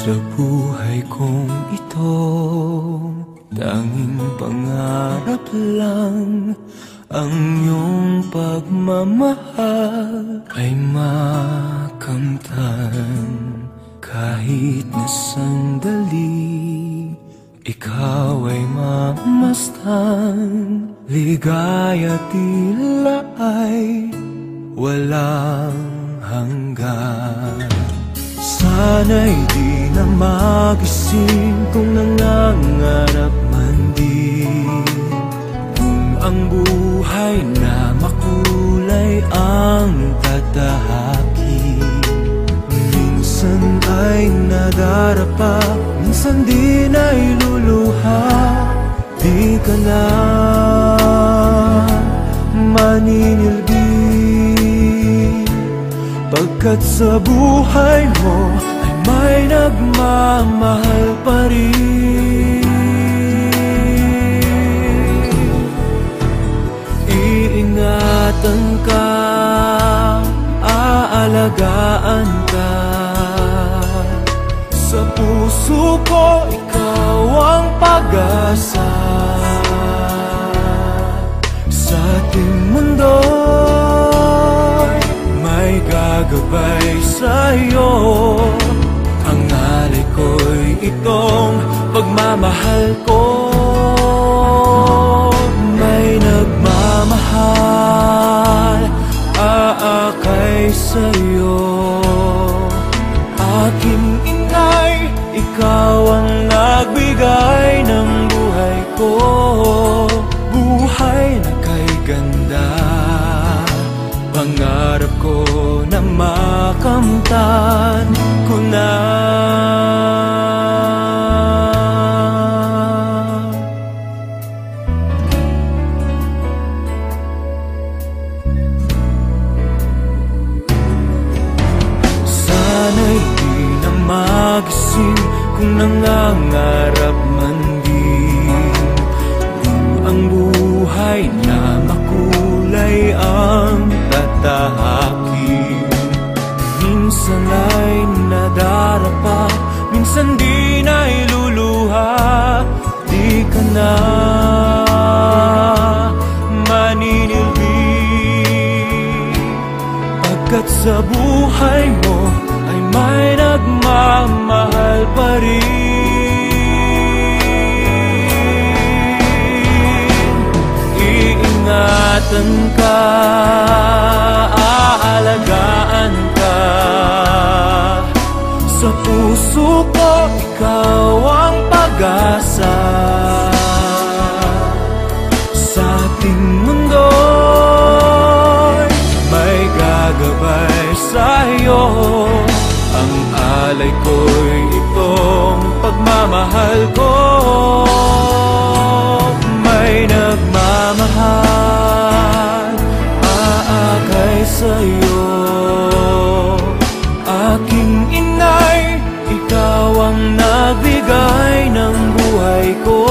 Sa buhay kong ito, tanging pangarap lang ang iyong pagmamahal ay makamtan. Kahit na sandali, ikaw ay mamastan. Ligaya tila ay walang hanggan. Sana'y di na magising kung nangangarap man din, kung ang buhay na makulay ang tatahakin. Minsan ay nadarapa, minsan di na'y luluha. Di ka na maninilbi, pagkat sa buhay mo ay may nagmamahal pa rin. Iingatan ka, aalagaan ka. Sa puso ko, ikaw ang pag-asa. Sa ating mundo may gagabay sa'yo. Ang alay ko'y itong pagmamahal ko. May nagmamahal, aakay sa'yo. Aking inay, ikaw ang nagbigay ng buhay ko. Buhay na kay ganda, pangarap ko na makamtan ko na. Sana'y di na magising kung nangangarap man din, kung ang buhay na makulay ang tatahakin. Minsan ay nadarapa, minsan di na'y luluha. Di ka na maninilbi, pagkat sa buhay mo ay may nagmamahal pa rin. Iingatan ka, aalagaan ka. Sa puso ko, ikaw ang pag-asa. Sa ating mundo may gagabay sa'yo. Ang alay ko'y itong pagmamahal ko. May nagmamahal, aakay sa'yo. Aking inay, ikaw ang nagbigay ng buhay ko.